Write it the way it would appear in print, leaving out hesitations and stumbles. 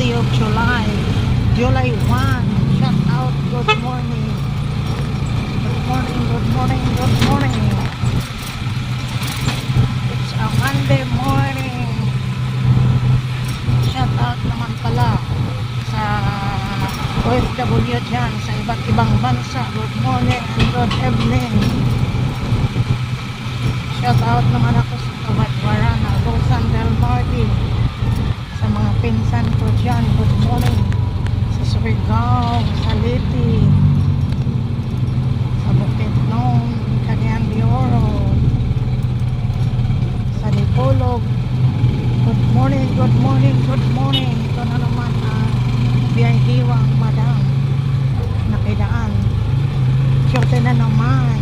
30 of July, July 1. Shout out, good morning. Good morning, good morning, good morning. It's a Monday morning. Shout out naman pala sa OFW dyan sa iba't ibang bansa. Good morning and good evening. Shout out naman ako sa Kabatwarana, Rosan Del Marti, sa mga pinsan ko dyan. Good morning. Sa Surigao, sa Liti, sa Bukidnon, Cagayan de Oro, sa Dipolog. Good morning, good morning, good morning. Ito na naman ang biyahewang madam nakidaan. Shorte na naman.